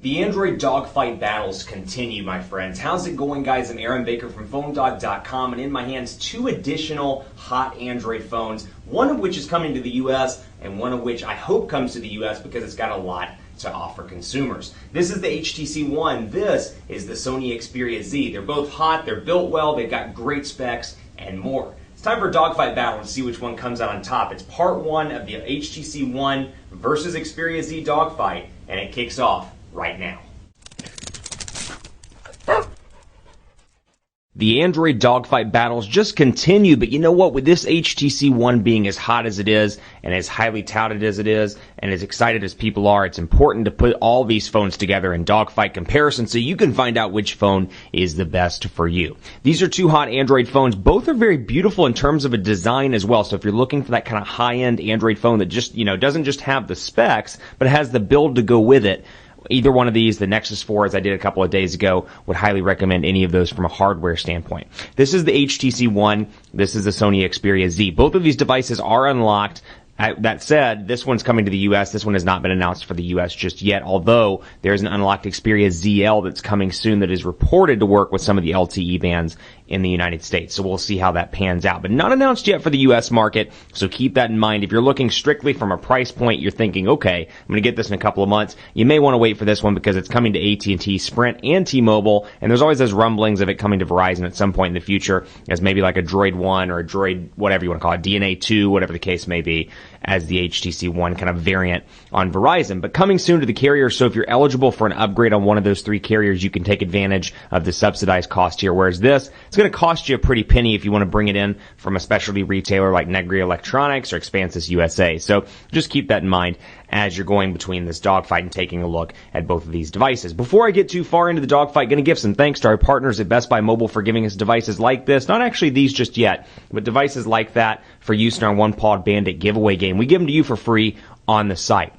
The Android dogfight battles continue, my friends. How's it going, guys? I'm Aaron Baker from PhoneDog.com, and in my hands, 2 additional hot Android phones, one of which is coming to the US, and one of which I hope comes to the US because it's got a lot to offer consumers. This is the HTC One. This is the Sony Xperia Z. They're both hot, they're built well, they've got great specs, and more. It's time for a dogfight battle to see which one comes out on top. It's part 1 of the HTC One versus Xperia Z dogfight, and it kicks off right now. The Android dogfight battles just continue, but you know what? With this HTC One being as hot as it is, and as highly touted as it is, and as excited as people are, it's important to put all these phones together in dogfight comparison so you can find out which phone is the best for you. These are 2 hot Android phones. Both are very beautiful in terms of a design as well. So if you're looking for that kind of high-end Android phone that just, doesn't just have the specs, but has the build to go with it, either one of these, the Nexus 4, as I did a couple of days ago, would highly recommend any of those from a hardware standpoint. This is the HTC One. This is the Sony Xperia Z. Both of these devices are unlocked. That said, this one's coming to the US. This one has not been announced for the US just yet, although there's an unlocked Xperia ZL that's coming soon that is reported to work with some of the LTE bands in the United States. So we'll see how that pans out. But not announced yet for the US market, so keep that in mind. If you're looking strictly from a price point, you're thinking, okay, I'm going to get this in a couple of months. You may want to wait for this one because it's coming to AT&T, Sprint, and T-Mobile, and there's always those rumblings of it coming to Verizon at some point in the future as maybe like a Droid 1 or a Droid, whatever you want to call it, DNA 2, whatever the case may be, as the HTC One kind of variant on Verizon. But coming soon to the carrier, so if you're eligible for an upgrade on one of those 3 carriers, you can take advantage of the subsidized cost here. Whereas this, it's going to cost you a pretty penny if you want to bring it in from a specialty retailer like Negri Electronics or Expansis USA. So just keep that in mind as you're going between this dogfight and taking a look at both of these devices. Before I get too far into the dogfight, going to give some thanks to our partners at Best Buy Mobile for giving us devices like this. Not actually these just yet, but devices like that for use in our One Pawed Bandit giveaway game. We give them to you for free on the site.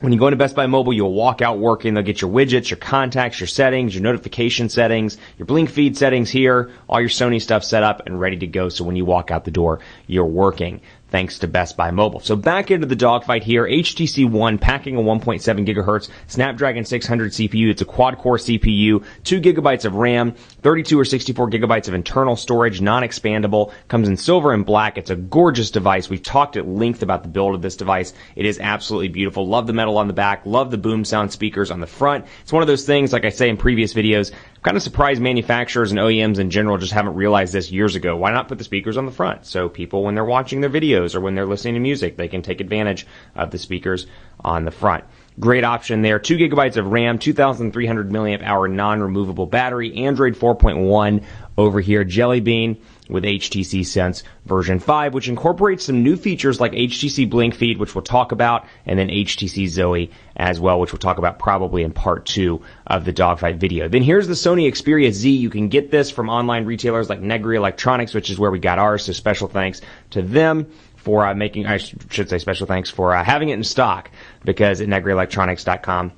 When you go into Best Buy Mobile, you'll walk out working. They'll get your widgets, your contacts, your settings, your notification settings, your blink feed settings here, all your Sony stuff set up and ready to go. So when you walk out the door, you're working, thanks to Best Buy Mobile. So back into the dogfight here. HTC One packing a 1.7 gigahertz Snapdragon 600 CPU. It's a quad-core CPU, 2 gigabytes of RAM, 32 or 64 gigabytes of internal storage, non-expandable. Comes in silver and black. It's a gorgeous device. We've talked at length about the build of this device. It is absolutely beautiful. Love the metal on the back. Love the boom sound speakers on the front. It's one of those things, like I say in previous videos, I'm kind of surprised manufacturers and OEMs in general just haven't realized this years ago. Why not put the speakers on the front? So people, when they're watching their videos or when they're listening to music, they can take advantage of the speakers on the front. Great option there. 2 gigabytes of RAM, 2,300 milliamp hour non-removable battery, Android 4.1 over here, Jelly Bean with HTC Sense version 5, which incorporates some new features like HTC Blink Feed, which we'll talk about, and then HTC Zoe as well, which we'll talk about probably in part 2 of the dogfight video. Then here's the Sony Xperia Z. You can get this from online retailers like Negri Electronics, which is where we got ours, so special thanks to them for making, I should say special thanks for having it in stock, because at negrielectronics.com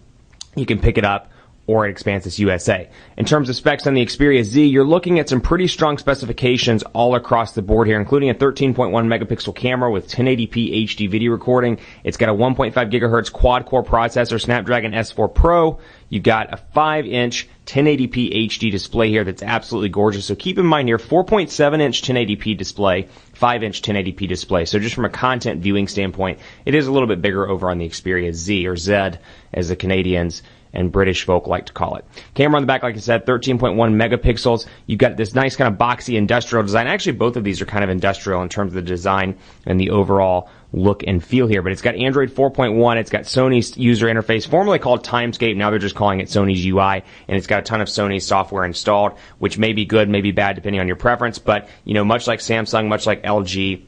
you can pick it up, or at Expansis USA. In terms of specs on the Xperia Z, you're looking at some pretty strong specifications all across the board here, including a 13.1 megapixel camera with 1080p HD video recording. It's got a 1.5 gigahertz quad-core processor, Snapdragon S4 Pro. You've got a 5-inch 1080p HD display here that's absolutely gorgeous. So keep in mind here, 4.7-inch 1080p display, 5-inch 1080p display. So just from a content viewing standpoint, it is a little bit bigger over on the Xperia Z, or Z, as the Canadians and British folk like to call it. Camera on the back, like I said, 13.1 megapixels. You've got this nice kind of boxy industrial design. Actually, both of these are kind of industrial in terms of the design and the overall look and feel here. But it's got Android 4.1. It's got Sony's user interface, formerly called Timescape. Now they're just calling it Sony's UI. And it's got a ton of Sony software installed, which may be good, may be bad, depending on your preference. But, much like Samsung, much like LG,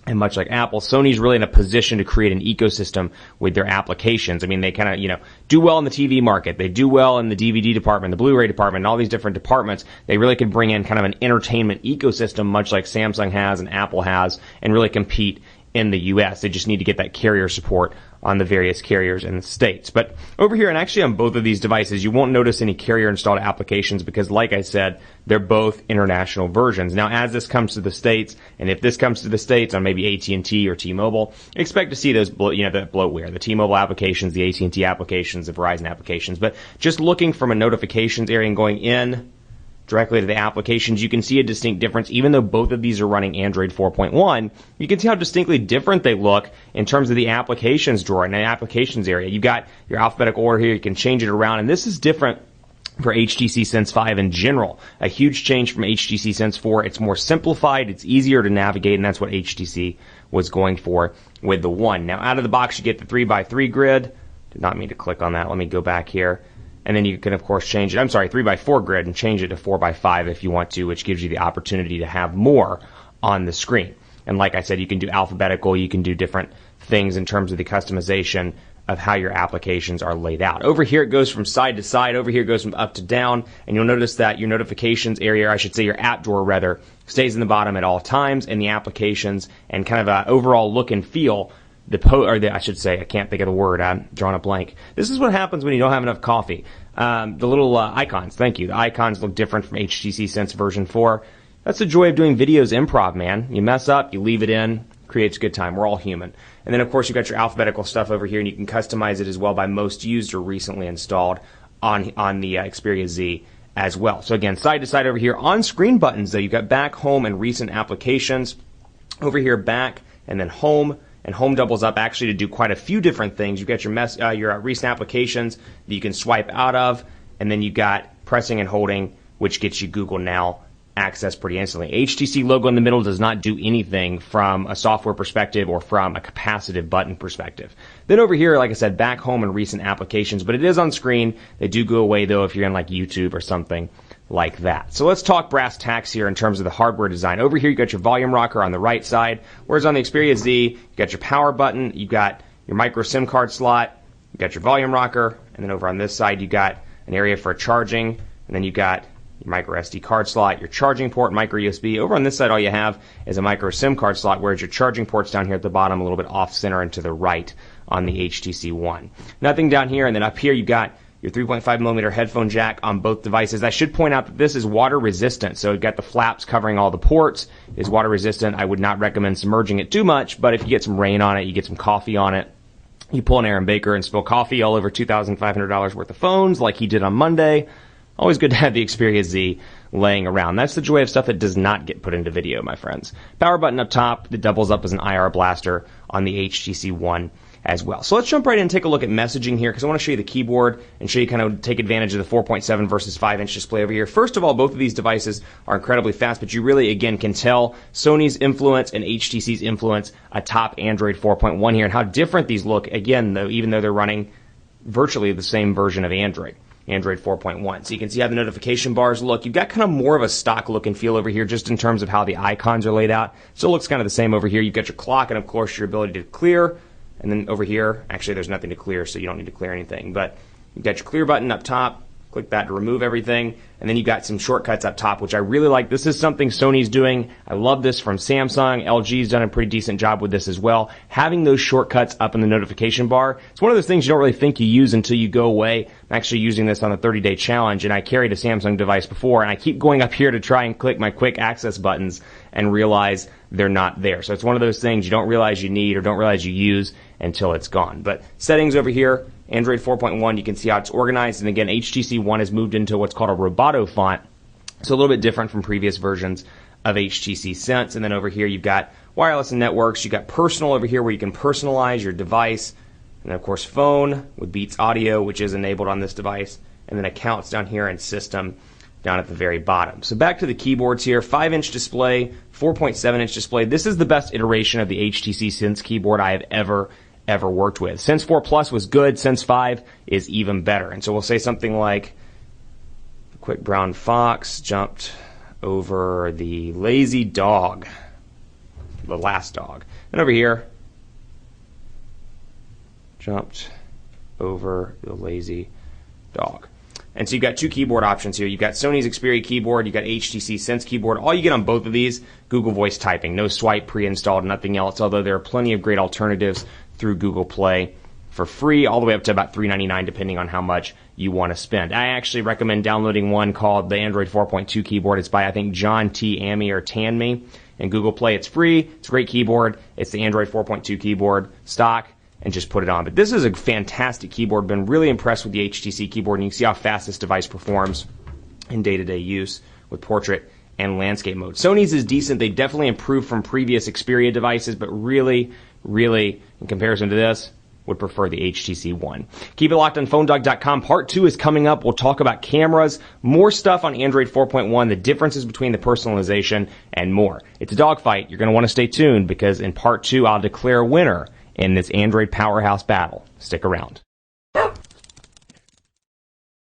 and much like Apple, Sony's really in a position to create an ecosystem with their applications. I mean, they kind of, do well in the TV market. They do well in the DVD department, the Blu-ray department, and all these different departments. They really could bring in kind of an entertainment ecosystem, much like Samsung has and Apple has, and really compete in the US. They just need to get that carrier support on the various carriers in the States. But over here, and actually on both of these devices, you won't notice any carrier installed applications because, like I said, they're both international versions. Now, as this comes to the States, and if this comes to the States on maybe AT&T or T-Mobile, expect to see those, the bloatware, the T-Mobile applications, the AT&T applications, the Verizon applications. But just looking from a notifications area and going in directly to the applications, you can see a distinct difference. Even though both of these are running Android 4.1, you can see how distinctly different they look in terms of the applications drawer and the applications area. You've got your alphabetical order here. You can change it around, and this is different for HTC Sense 5 in general. A huge change from HTC Sense 4. It's more simplified. It's easier to navigate, and that's what HTC was going for with the One. Now, out of the box, you get the 3x3 grid. Did not mean to click on that. Let me go back here. And then you can, of course, change it. 3x4 grid and change it to 4x5 if you want to, which gives you the opportunity to have more on the screen. And like I said, you can do alphabetical. You can do different things in terms of the customization of how your applications are laid out. Over here, it goes from side to side. Over here, it goes from up to down. And you'll notice that your notifications area, or I should say your app drawer rather, stays in the bottom at all times. And the applications and kind of an overall look and feel, I can't think of the word. I'm drawing a blank. This is what happens when you don't have enough coffee. The little icons, thank you. The icons look different from HTC Sense version 4. That's the joy of doing videos improv, man. You mess up, you leave it in, creates a good time. We're all human. And then, of course, you've got your alphabetical stuff over here, and you can customize it as well by most used or recently installed on the Xperia Z as well. So again, side to side over here. On-screen buttons, though, you've got back, home, and recent applications. Over here, back, and then home. And home doubles up actually to do quite a few different things. You've got your recent applications that you can swipe out of, and then you got pressing and holding, which gets you Google Now access pretty instantly. HTC logo in the middle does not do anything from a software perspective or from a capacitive button perspective. Then over here, like I said, back, home, and recent applications, but it is on screen. They do go away, though, if you're in like YouTube or something like that. So let's talk brass tacks here in terms of the hardware design. Over here, you got your volume rocker on the right side, whereas on the Xperia Z, you got your power button, you got your micro SIM card slot, you got your volume rocker, and then over on this side, you got an area for charging, and then you got your micro SD card slot, your charging port, micro USB. Over on this side, all you have is a micro SIM card slot, whereas your charging port's down here at the bottom, a little bit off center and to the right on the HTC One. Nothing down here, and then up here, you got your 3.5 millimeter headphone jack on both devices. I should point out that this is water resistant, so you've got the flaps covering all the ports. It is water resistant. I would not recommend submerging it too much, but if you get some rain on it, you get some coffee on it, you pull an Aaron Baker and spill coffee all over $2,500 worth of phones like he did on Monday, always good to have the Xperia Z laying around. That's the joy of stuff that does not get put into video, my friends. Power button up top that doubles up as an IR blaster on the HTC One as well. So let's jump right in and take a look at messaging here because I want to show you the keyboard and show you kind of take advantage of the 4.7 versus 5-inch display over here. First of all, both of these devices are incredibly fast, but you really, again, can tell Sony's influence and HTC's influence atop Android 4.1 here and how different these look, again, though, even though they're running virtually the same version of Android 4.1. So you can see how the notification bars look. You've got kind of more of a stock look and feel over here just in terms of how the icons are laid out. Still looks kind of the same over here. You've got your clock and, of course, your ability to clear. And then over here, actually there's nothing to clear, so you don't need to clear anything. But you've got your clear button up top. Click that to remove everything. And then you've got some shortcuts up top, which I really like. This is something Sony's doing. I love this from Samsung. LG's done a pretty decent job with this as well. Having those shortcuts up in the notification bar, it's one of those things you don't really think you use until you go away. I'm actually using this on the 30-day challenge, and I carried a Samsung device before, and I keep going up here to try and click my quick access buttons and realize they're not there. So it's one of those things you don't realize you need or don't realize you use until it's gone. But settings over here, Android 4.1, you can see how it's organized. And again, HTC One has moved into what's called a Roboto font. So a little bit different from previous versions of HTC Sense. And then over here, you've got wireless and networks. You've got personal over here where you can personalize your device. And then, of course, phone with Beats Audio, which is enabled on this device. And then accounts down here and system down at the very bottom. So back to the keyboards here. 5-inch display, 4.7-inch display. This is the best iteration of the HTC Sense keyboard I have ever worked with. Sense 4 Plus was good. Sense 5 is even better. And so we'll say something like, the quick brown fox jumped over the lazy dog, the last dog. And over here, jumped over the lazy dog. And so you've got two keyboard options here. You've got Sony's Xperia keyboard, you've got HTC Sense keyboard. All you get on both of these, Google Voice typing. No swipe pre-installed, nothing else, although there are plenty of great alternatives through Google Play for free, all the way up to about $3.99 depending on how much you want to spend. I actually recommend downloading one called the Android 4.2 keyboard. It's by, I think, John T. Amey or Tanmi. In Google Play, it's free. It's a great keyboard. It's the Android 4.2 keyboard, stock, and just put it on. But this is a fantastic keyboard. Been really impressed with the HTC keyboard, and you can see how fast this device performs in day-to-day use with portrait and landscape mode. Sony's is decent. They definitely improved from previous Xperia devices, but really, in comparison to this, would prefer the HTC One. Keep it locked on PhoneDog.com. Part 2 is coming up. We'll talk about cameras, more stuff on Android 4.1, the differences between the personalization, and more. It's a dogfight. You're going to want to stay tuned because in Part 2, I'll declare a winner in this Android powerhouse battle. Stick around.